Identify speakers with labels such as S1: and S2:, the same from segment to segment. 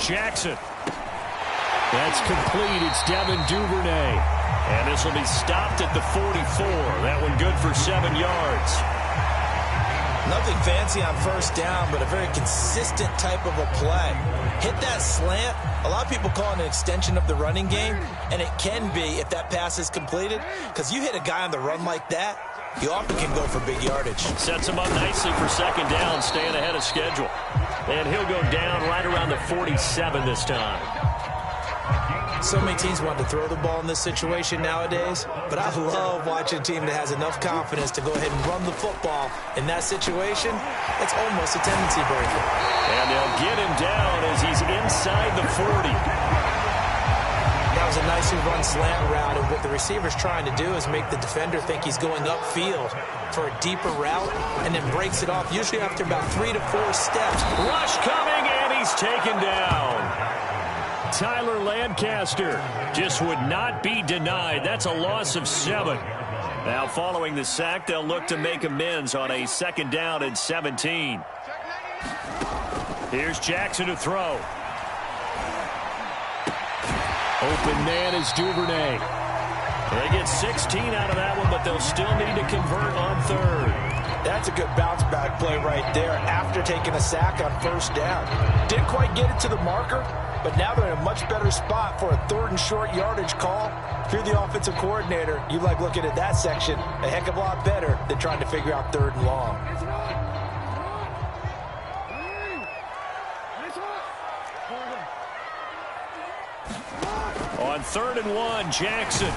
S1: Jackson. That's complete. It's Devin Duvernay. And this will be stopped at the 44. That one good for 7 yards.
S2: Nothing fancy on first down, but a very consistent type of a play. Hit that slant. A lot of people call it an extension of the running game, and it can be if that pass is completed, because you hit a guy on the run like that, you often can go for big yardage.
S1: Sets him up nicely for second down, staying ahead of schedule. And he'll go down right around the 47 this time.
S2: So many teams want to throw the ball in this situation nowadays, but I love watching a team that has enough confidence to go ahead and run the football. In that situation, it's almost a tendency breaker.
S1: And they'll get him down as he's inside the 40.
S2: That was a nicely run slant route, and what the receiver's trying to do is make the defender think he's going upfield for a deeper route, and then breaks it off, usually after about 3 to 4 steps.
S1: Rush coming, and he's taken down. Tyler Lancaster just would not be denied. That's a loss of 7. Now following the sack, they'll look to make amends on a second down and 17. Here's Jackson to throw. Open man is Duvernay. They get 16 out of that one, but they'll still need to convert on third.
S2: That's a good bounce back play right there after taking a sack on first down. Didn't quite get it to the marker, but now they're in a much better spot for a third and short yardage call. If you're the offensive coordinator, you like looking at that section a heck of a lot better than trying to figure out third and long.
S1: On 3rd and 1, Jackson.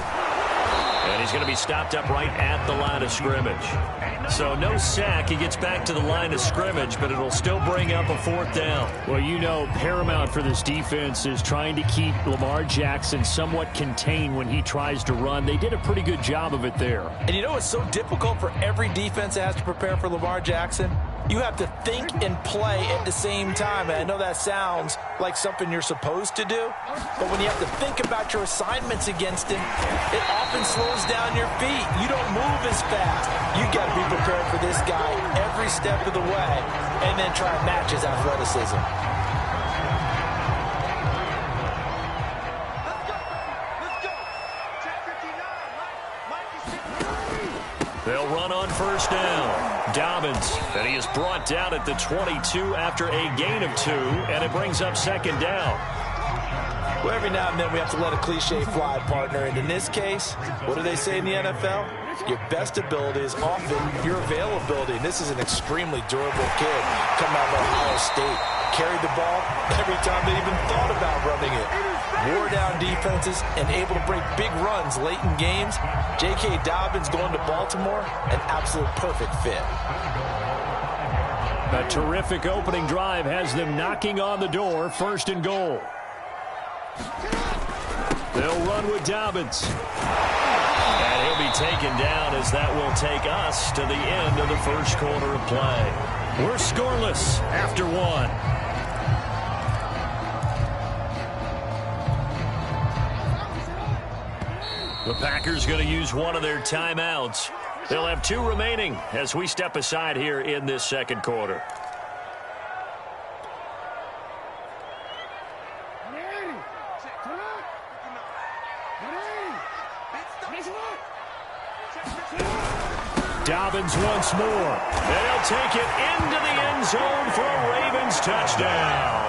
S1: And he's going to be stopped up right at the line of scrimmage. So no sack. He gets back to the line of scrimmage, but it'll still bring up a 4th down. Well, you know, paramount for this defense is trying to keep Lamar Jackson somewhat contained when he tries to run. They did a pretty good job of it there.
S2: And you know it's so difficult for every defense that has to prepare for Lamar Jackson? You have to think and play at the same time. And I know that sounds like something you're supposed to do, but when you have to think about your assignments against him, it often slows down your feet. You don't move as fast. You've got to be prepared for this guy every step of the way and then try and match his athleticism.
S1: They'll run on first down. Dobbins, and he is brought down at the 22 after a gain of 2, and it brings up second down.
S2: Well, every now and then we have to let a cliche fly, partner, and in this case, what do they say in the NFL? Your best ability is often your availability, and this is an extremely durable kid coming out of Ohio State. Carried the ball every time they even thought about running it. Wore down defenses and able to break big runs late in games. J.K. Dobbins going to Baltimore, an absolute perfect fit.
S1: A terrific opening drive has them knocking on the door, 1st and goal. They'll run with Dobbins. And he'll be taken down as that will take us to the end of the first quarter of play. We're scoreless after 1. The Packers going to use one of their timeouts. They'll have 2 remaining as we step aside here in this second quarter. Dobbins once more. They'll take it into the end zone for a Ravens touchdown.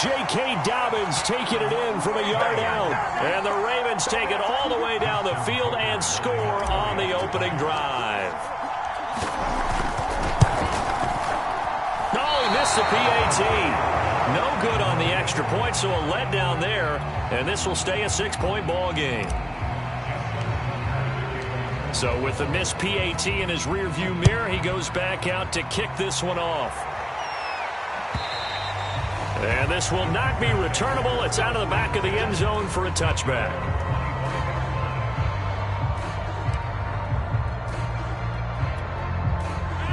S1: J.K. Dobbins taking it in from a yard out. And the Ravens take it all the way down the field and score on the opening drive. Oh, he missed the PAT. No good on the extra point, so a letdown there. And this will stay a 6-point ball game. So with the missed PAT in his rearview mirror, he goes back out to kick this one off. And this will not be returnable. It's out of the back of the end zone for a touchback.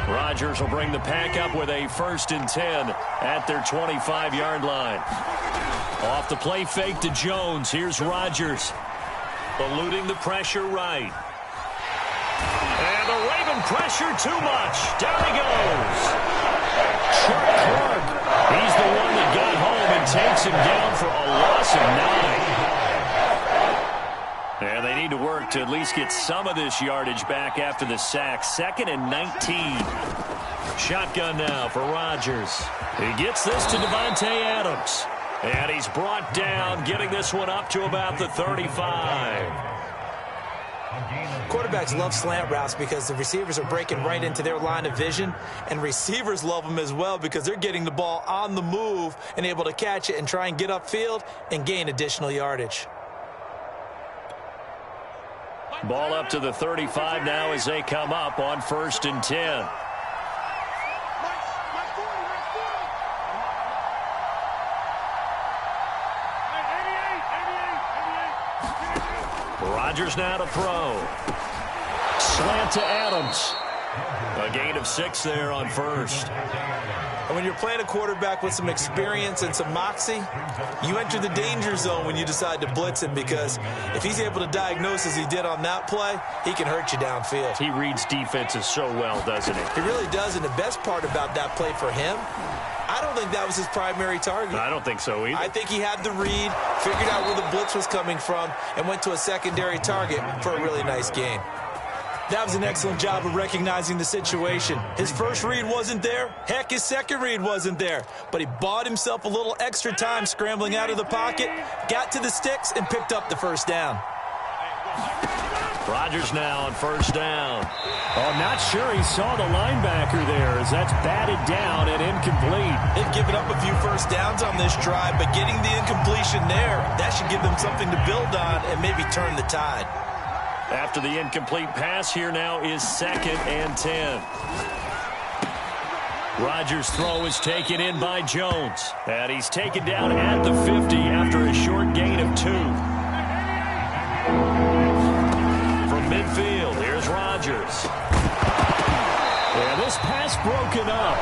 S1: Rodgers will bring the pack up with a 1st and 10 at their 25-yard line. Off the play fake to Jones. Here's Rodgers. Eluding the pressure right. And the Raven pressure too much. Down he goes. Chuck Clark. He's the one that got home and takes him down for a loss of 9. And they need to work to at least get some of this yardage back after the sack. 2nd and 19. Shotgun now for Rodgers. He gets this to Davante Adams. And he's brought down, getting this one up to about the 35.
S2: Quarterbacks love slant routes because the receivers are breaking right into their line of vision, and receivers love them as well because they're getting the ball on the move and able to catch it and try and get upfield and gain additional yardage.
S1: Ball up to the 35 now as they come up on 1st and 10. Rodgers now to throw. Slant to Adams. A gain of 6 there on 1st.
S2: And when you're playing a quarterback with some experience and some moxie, you enter the danger zone when you decide to blitz him, because if he's able to diagnose as he did on that play, he can hurt you downfield.
S1: He reads defenses so well, doesn't he?
S2: He really does, and the best part about that play for him, I don't think that was his primary target.
S1: I don't think so either.
S2: I think he had the read, figured out where the blitz was coming from, and went to a secondary target for a really nice gain. That was an excellent job of recognizing the situation. His first read wasn't there. Heck, his second read wasn't there. But he bought himself a little extra time scrambling out of the pocket, got to the sticks, and picked up the first down.
S1: Rodgers now on 1st down. Oh, not sure he saw the linebacker there as that's batted down and incomplete.
S2: They've given up a few first downs on this drive, but getting the incompletion there, that should give them something to build on and maybe turn the tide.
S1: After the incomplete pass, here now is 2nd and 10. Rodgers' throw is taken in by Jones. And he's taken down at the 50 after a short gain of 2. From midfield, here's Rodgers. And this pass broken up.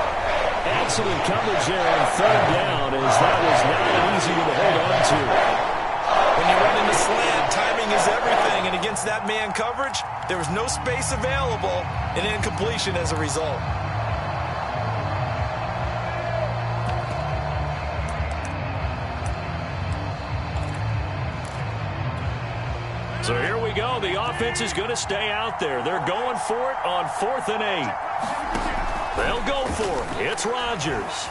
S1: Excellent coverage there on 3rd down, as that was not an easy one to hold on to.
S2: When you run into slant, timing is everything, and against that man coverage, there was no space available, and incompletion as a result.
S1: So here we go. The offense is going to stay out there. They're going for it on 4th and 8. They'll go for it. It's Rodgers.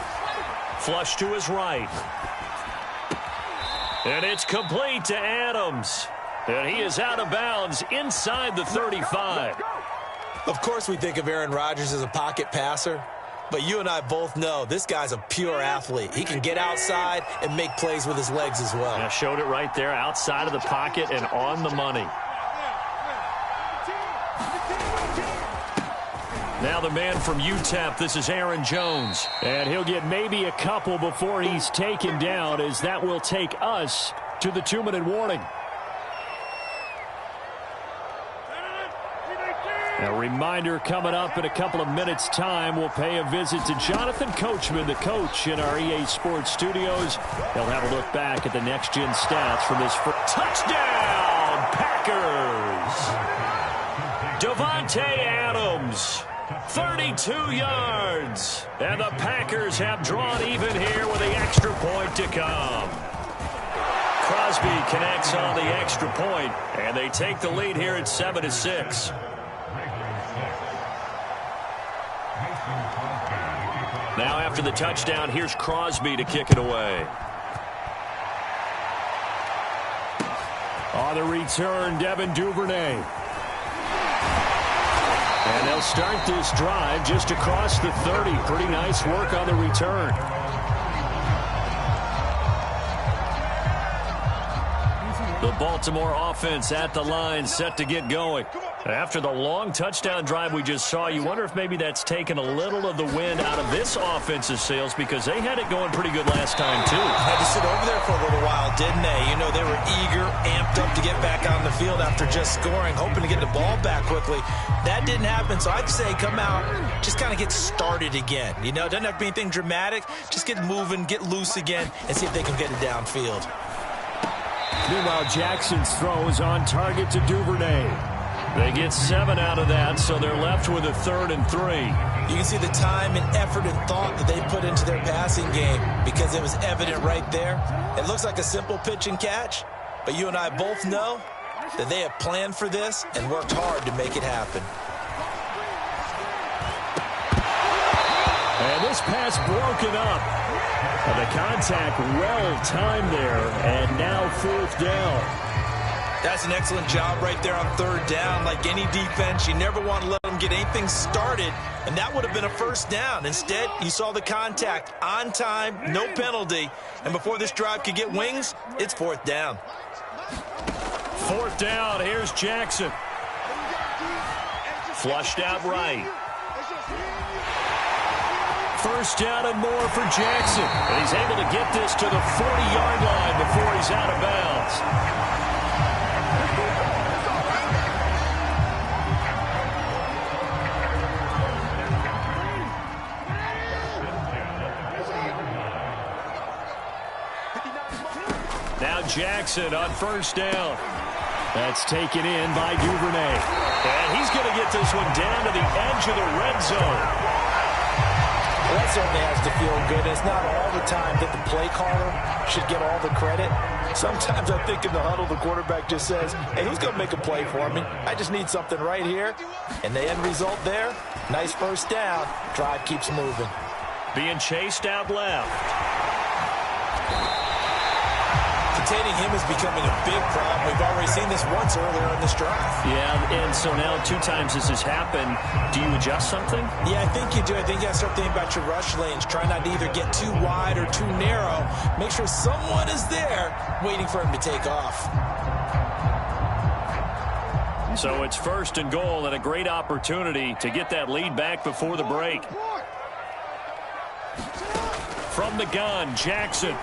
S1: Flush to his right. And it's complete to Adams. And he is out of bounds inside the 35.
S2: Of course we think of Aaron Rodgers as a pocket passer, but you and I both know this guy's a pure athlete. He can get outside and make plays with his legs as well.
S1: I showed it right there, outside of the pocket and on the money. Now the man from UTEP, this is Aaron Jones. And he'll get maybe a couple before he's taken down, as that will take us to the 2-minute warning. A reminder, coming up in a couple of minutes' time, we'll pay a visit to Jonathan Coachman, the coach in our EA Sports studios. He'll have a look back at the next-gen stats from this first touchdown, Packers! Davante Adams, 32 yards. And the Packers have drawn even here with the extra point to come. Crosby connects on the extra point, and they take the lead here at 7-6. Now after the touchdown, here's Crosby to kick it away. On the return, Devin Duvernay. And they'll start this drive just across the 30. Pretty nice work on the return. The Baltimore offense at the line, set to get going. After the long touchdown drive we just saw, you wonder if maybe that's taken a little of the wind out of this offensive sails, because they had it going pretty good last time, too.
S2: Had to sit over there for a little while, didn't they? You know, they were eager, amped up to get back on the field after just scoring, hoping to get the ball back quickly. That didn't happen, so I'd say come out, just kind of get started again. You know, doesn't have to be anything dramatic. Just get moving, get loose again, and see if they can get it downfield.
S1: Meanwhile, Jackson's throw is on target to Duvernay. They get 7 out of that, so they're left with a 3rd and 3.
S2: You can see the time and effort and thought that they put into their passing game because it was evident right there. It looks like a simple pitch and catch, but you and I both know that they have planned for this and worked hard to make it happen.
S1: And this pass broken up. And the contact well-timed there, and now 4th down.
S2: That's an excellent job right there on 3rd down. Like any defense, you never want to let them get anything started, and that would have been a 1st down. Instead, you saw the contact on time, no penalty, and before this drive could get wings, it's 4th down.
S1: 4th down, here's Jackson. Flushed out right. 1st down and more for Jackson. And he's able to get this to the 40-yard line before he's out of bounds. Now Jackson on 1st down. That's taken in by Duvernay. And he's going to get this one down to the edge of the red zone.
S2: Well, that certainly has to feel good. It's not all the time that the play caller should get all the credit. Sometimes I think in the huddle, the quarterback just says, hey, who's going to make a play for me? I just need something right here. And the end result there, nice 1st down. Drive keeps moving.
S1: Being chased out left.
S2: Containing him is becoming a big problem. We've already seen this once earlier in this drive.
S1: Yeah, and so now 2 times this has happened. Do you adjust something?
S2: Yeah, I think you do. I think you got to start thinking about your rush lanes. Try not to either get too wide or too narrow. Make sure someone is there waiting for him to take off.
S1: So it's 1st and goal and a great opportunity to get that lead back before the break. From the gun, Jackson.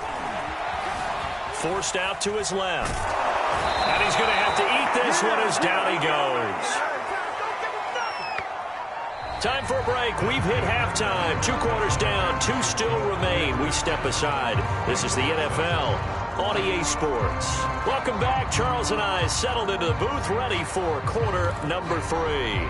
S1: Forced out to his left. And he's going to have to eat this one as down he goes. Time for a break. We've hit halftime. 2 quarters down. 2 still remain. We step aside. This is the NFL on EA Sports. Welcome back. Charles and I settled into the booth ready for quarter number 3.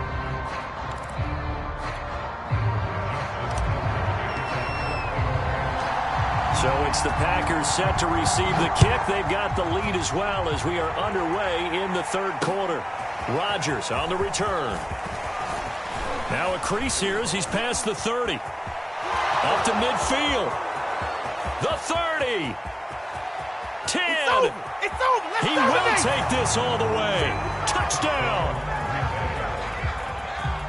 S1: So it's the Packers set to receive the kick. They've got the lead as well as we are underway in the 3rd quarter. Rodgers on the return. Now a crease here as he's past the 30. Up to midfield. The 30. 10.
S3: It's over.
S1: He will take this all the way. Touchdown.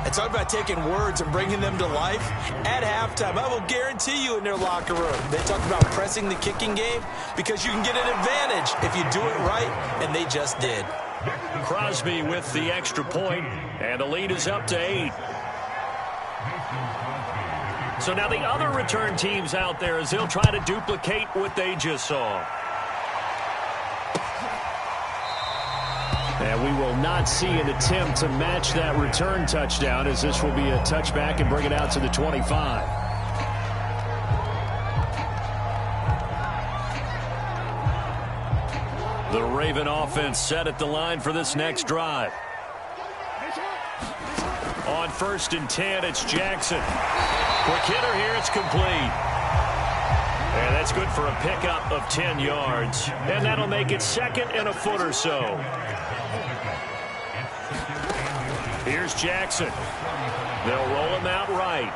S2: And talk about taking words and bringing them to life. At halftime, I will guarantee you in their locker room, they talk about pressing the kicking game because you can get an advantage if you do it right, and they just did.
S1: Crosby with the extra point, and the lead is up to 8. So now the other return teams out there as they'll try to duplicate what they just saw. And we will not see an attempt to match that return touchdown as this will be a touchback and bring it out to the 25. The Raven offense set at the line for this next drive. On 1st and 10, it's Jackson. Quick hitter here, it's complete. And that's good for a pickup of 10 yards. And that'll make it 2nd and a foot or so. Here's Jackson. They'll roll him out right.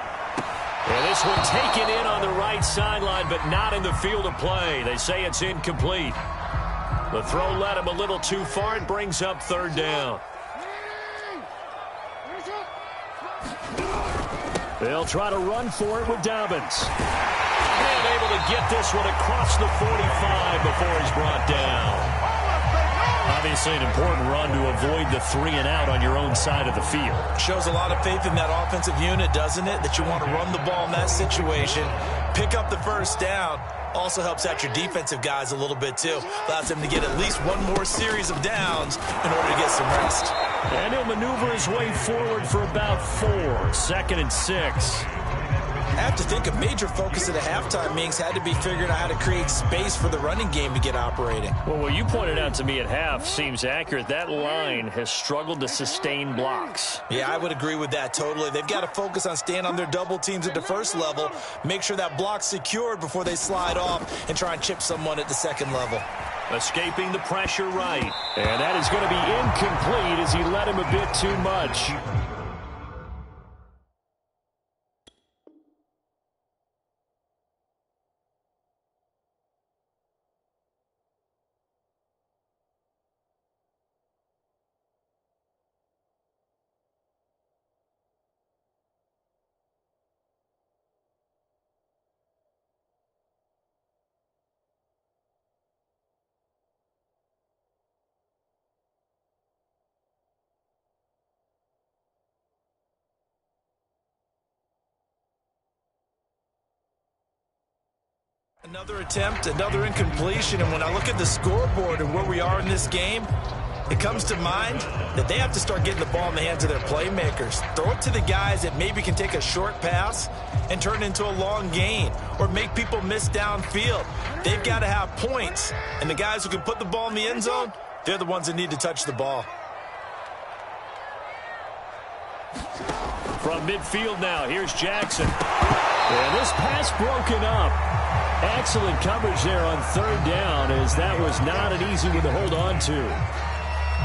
S1: And this one taken in on the right sideline, but not in the field of play. They say it's incomplete. The throw led him a little too far and brings up 3rd down. They'll try to run for it with Dobbins. And able to get this one across the 45 before he's brought down. Obviously an important run to avoid the 3-and-out on your own side of the field.
S2: Shows a lot of faith in that offensive unit, doesn't it? That you want to run the ball in that situation. Pick up the 1st down. Also helps out your defensive guys a little bit, too. Allows them to get at least one more series of downs in order to get some rest.
S1: And he'll maneuver his way forward for about 4. 2nd and 6.
S2: I have to think a major focus of the halftime meetings had to be figuring out how to create space for the running game to get operating.
S1: Well, what you pointed out to me at half seems accurate. That line has struggled to sustain blocks.
S2: Yeah, I would agree with that totally. They've got to focus on staying on their double teams at the first level, make sure that block's secured before they slide off and try and chip someone at the second level.
S1: Escaping the pressure right. And that is going to be incomplete as he let him a bit too much.
S2: Another attempt, another incompletion, and when I look at the scoreboard and where we are in this game, it comes to mind that they have to start getting the ball in the hands of their playmakers. Throw it to the guys that maybe can take a short pass and turn it into a long gain or make people miss downfield. They've got to have points, and the guys who can put the ball in the end zone, they're the ones that need to touch the ball.
S1: From midfield now, here's Jackson. And this pass broken up. Excellent coverage there on third down, as that was not an easy one to hold on to.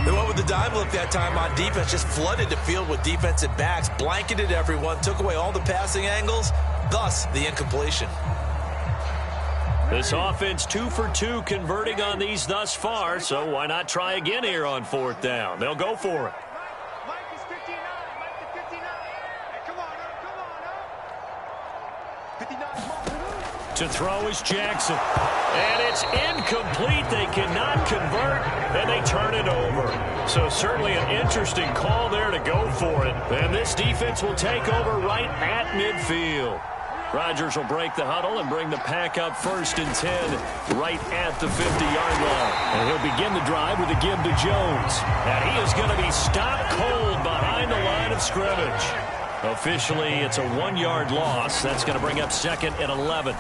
S2: They went with the dime look that time on defense, just flooded the field with defensive backs, blanketed everyone, took away all the passing angles, thus the incompletion.
S1: This offense 2 for 2 converting on these thus far, so why not try again here on fourth down? They'll go for it. To throw is Jackson. And it's incomplete. They cannot convert, and they turn it over. So certainly an interesting call there to go for it. And this defense will take over right at midfield. Rodgers will break the huddle and bring the pack up 1st and 10 right at the 50-yard line. And he'll begin the drive with a give to Jones. And he is going to be stopped cold behind the line of scrimmage. Officially, it's a 1-yard loss. That's going to bring up 2nd and 11.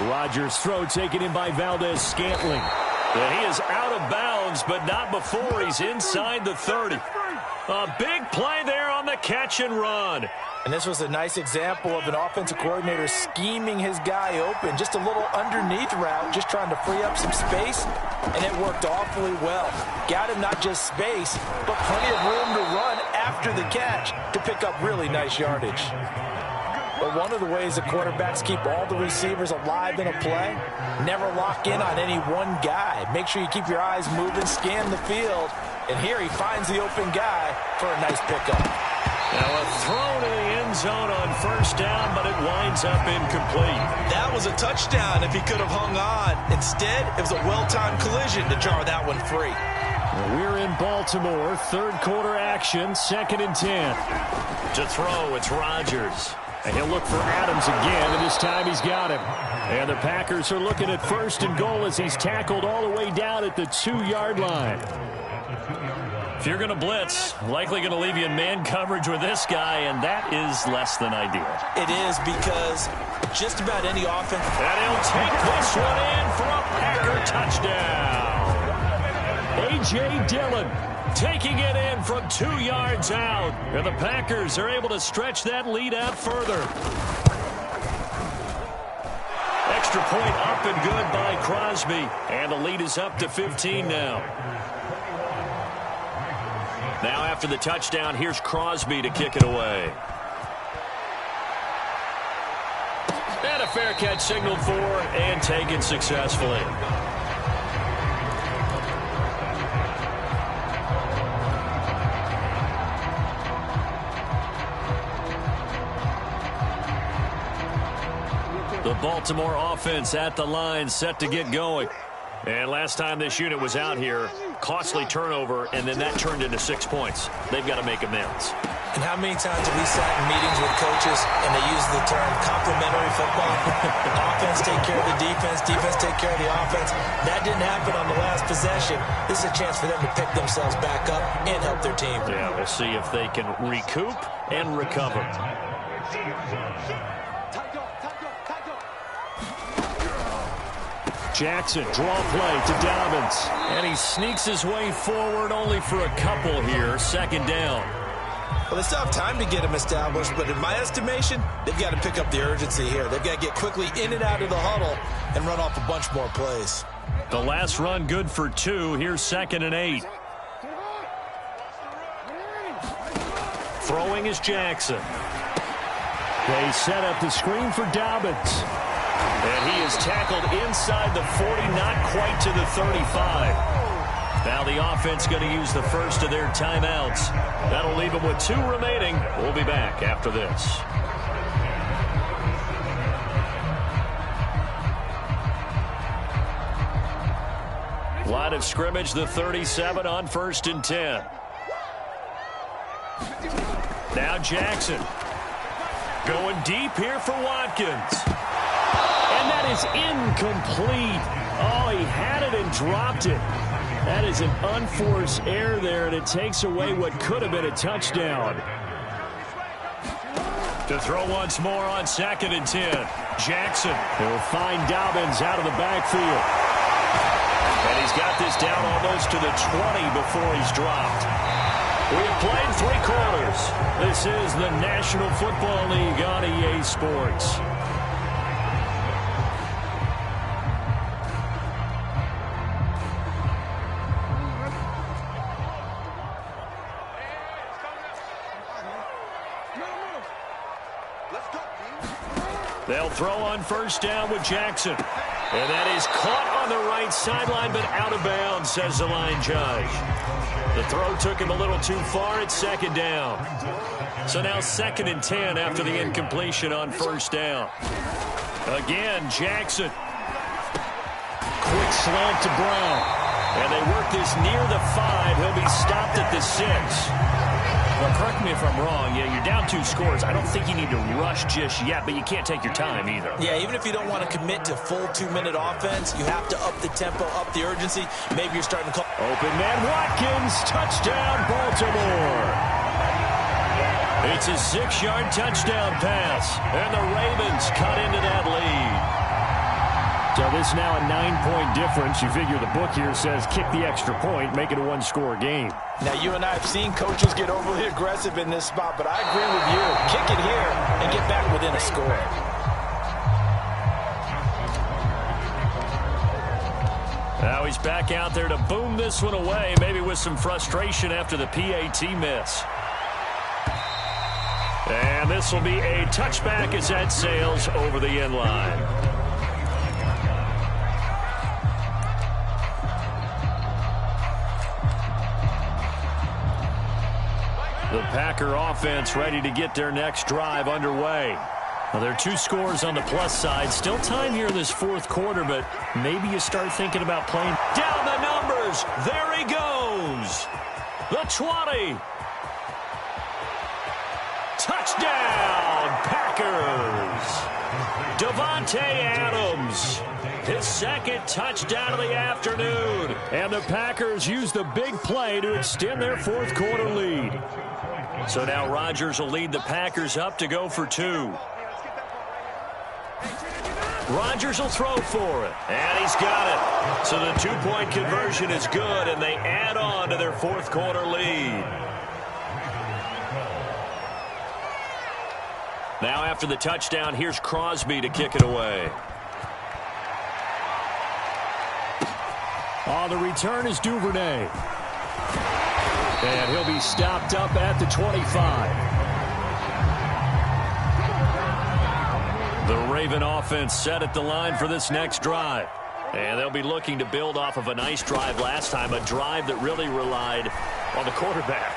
S1: Rodgers' throw taken in by Valdez-Scantling. And he is out of bounds, but not before he's inside the 30. A big play there on the catch and run.
S2: And this was a nice example of an offensive coordinator scheming his guy open. Just a little underneath route, just trying to free up some space, and it worked awfully well. Got him not just space, but plenty of room to run after the catch to pick up really nice yardage. But one of the ways the quarterbacks keep all the receivers alive in a play, never lock in on any one guy. Make sure you keep your eyes moving, scan the field, and here he finds the open guy for a nice pickup.
S1: Now a throw to the end zone on 1st down, but it winds up incomplete.
S2: That was a touchdown if he could have hung on. Instead, it was a well-timed collision to jar that one free.
S1: Well, we're in Baltimore, 3rd quarter action, 2nd and 10. To throw, it's Rodgers. And he'll look for Adams again, and this time he's got him. And the Packers are looking at 1st and goal as he's tackled all the way down at the 2-yard line. If you're going to blitz, likely going to leave you in man coverage with this guy, and that is less than ideal.
S2: It is, because just about any offense.
S1: And he'll take this one in for a Packer touchdown. A.J. Dillon taking it in from 2 yards out. And the Packers are able to stretch that lead out further. Extra point up and good by Crosby. And the lead is up to 15 now. Now after the touchdown, here's Crosby to kick it away. And a fair catch signaled for and taken successfully. The Baltimore offense at the line, set to get going. And last time this unit was out here, costly turnover, and then that turned into 6 points. They've got to make amends.
S2: And how many times have we sat in meetings with coaches and they use the term complementary football? Offense take care of the defense, defense take care of the offense. That didn't happen on the last possession. This is a chance for them to pick themselves back up and help their team.
S1: Yeah, we'll see if they can recoup and recover. Jackson, draw play to Dobbins. And he sneaks his way forward only for a couple here. Second down.
S2: Well, they still have time to get him established, but in my estimation, they've got to pick up the urgency here. They've got to get quickly in and out of the huddle and run off a bunch more plays.
S1: The last run good for 2. Here's 2nd and 8. Throwing is Jackson. They set up the screen for Dobbins. And he is tackled inside the 40, not quite to the 35. Now the offense going to use the first of their timeouts. That'll leave them with 2 remaining. We'll be back after this. Line of scrimmage, the 37 on 1st and 10. Now Jackson. Going deep here for Watkins. And that is incomplete. Oh, he had it and dropped it. That is an unforced error there, and it takes away what could have been a touchdown. To throw once more on 2nd and 10. Jackson will find Dobbins out of the backfield. And he's got this down almost to the 20 before he's dropped. We have played 3 quarters. This is the National Football League on EA Sports. They'll throw on 1st down with Jackson. And that is caught on the right sideline, but out of bounds, says the line judge. The throw took him a little too far. It's 2nd down. So now 2nd and 10 after the incompletion on 1st down. Again, Jackson. Quick slant to Brown. And they work this near the 5. He'll be stopped at the 6. Well, correct me if I'm wrong. Yeah, you're down 2 scores. I don't think you need to rush just yet, but you can't take your time either.
S2: Yeah, even if you don't want to commit to full 2-minute offense, you have to up the tempo, up the urgency. Maybe you're starting to call.
S1: Open man Watkins, touchdown Baltimore. It's a 6-yard touchdown pass, and the Ravens cut into that lead. So this is now a 9-point difference. You figure the book here says kick the extra point, make it a 1-score game.
S2: Now, you and I have seen coaches get overly aggressive in this spot, but I agree with you. Kick it here and get back within a score.
S1: Now he's back out there to boom this one away, maybe with some frustration after the PAT miss. And this will be a touchback as that sails over the end line. The Packer offense ready to get their next drive underway. Well, there are 2 scores on the plus side. Still time here in this 4th quarter, but maybe you start thinking about playing down the numbers. There he goes. The 20. Touchdown, Packers. Davante Adams. His 2nd touchdown of the afternoon. And the Packers use the big play to extend their 4th quarter lead. So now Rodgers will lead the Packers up to go for 2. Rodgers will throw for it. And he's got it. So the 2-point conversion is good, and they add on to their 4th quarter lead. Now after the touchdown, here's Crosby to kick it away. On the return is Duvernay. And he'll be stopped up at the 25. The Raven offense set at the line for this next drive. And they'll be looking to build off of a nice drive last time, a drive that really relied on the quarterback.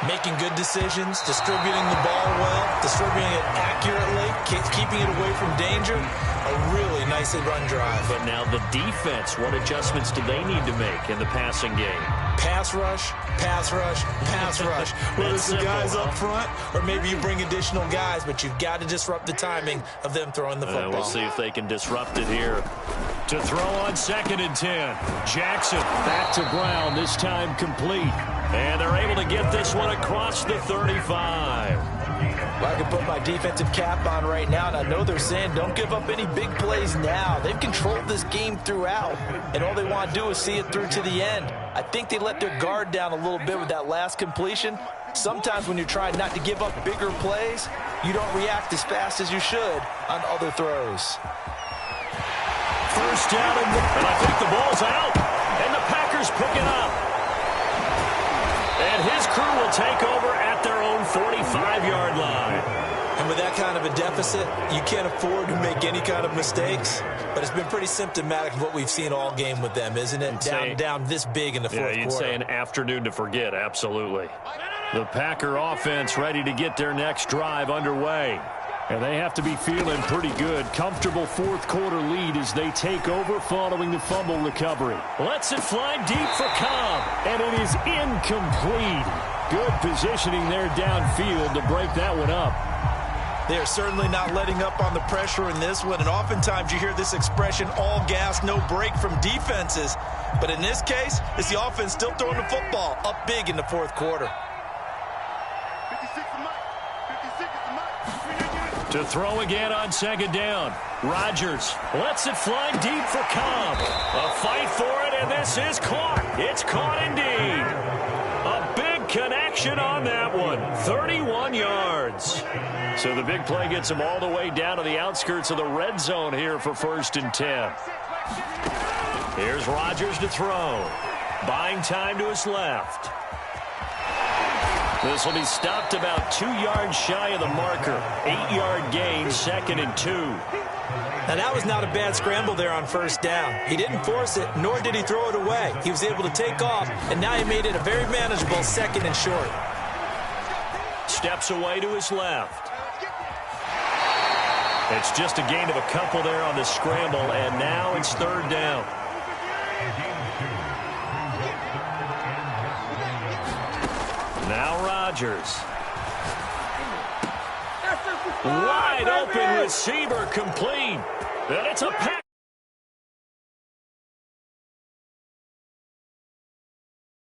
S2: Making good decisions, distributing the ball well, distributing it accurately, keeping it away from danger. A really nicely run drive.
S1: But now the defense, what adjustments do they need to make in the passing game?
S2: Pass rush, pass rush, pass rush. Whether it's the guys up front or maybe you bring additional guys, but you've got to disrupt the timing of them throwing the football.
S1: We'll see if they can disrupt it here. To throw on 2nd and 10. Jackson back to Brown, this time complete. And they're able to get this one across the 35.
S2: Well, I can put my defensive cap on right now, and I know they're saying don't give up any big plays now. They've controlled this game throughout, and all they want to do is see it through to the end. I think they let their guard down a little bit with that last completion. Sometimes when you're trying not to give up bigger plays, you don't react as fast as you should on other throws.
S1: First down, and I think the ball's out, and the Packers pick it up. And his crew will take over at their own 45-yard line.
S2: And with that kind of a deficit, you can't afford to make any kind of mistakes. But it's been pretty symptomatic of what we've seen all game with them, isn't it? Down this big in the fourth quarter.
S1: Yeah, you'd say an afternoon to forget, absolutely. The Packer offense ready to get their next drive underway. And they have to be feeling pretty good. Comfortable fourth quarter lead as they take over following the fumble recovery. Lets it fly deep for Cobb, and it is incomplete. Good positioning there downfield to break that one up.
S2: They are certainly not letting up on the pressure in this one, and oftentimes you hear this expression, all gas, no break from defenses. But in this case, it's the offense still throwing the football up big in the fourth quarter.
S1: To throw again on 2nd down. Rodgers lets it fly deep for Cobb. A fight for it, and this is caught. It's caught indeed. A big connection on that one. 31 yards. So the big play gets him all the way down to the outskirts of the red zone here for 1st and 10. Here's Rodgers to throw. Buying time to his left. This will be stopped about 2 yards shy of the marker. 8-yard gain, 2nd and 2.
S2: Now, that was not a bad scramble there on 1st down. He didn't force it, nor did he throw it away. He was able to take off, and now he made it a very manageable 2nd and short.
S1: Steps away to his left. It's just a gain of a couple there on the scramble, and now it's 3rd down. Now Rodgers. Wide open receiver complete. And it's a pass.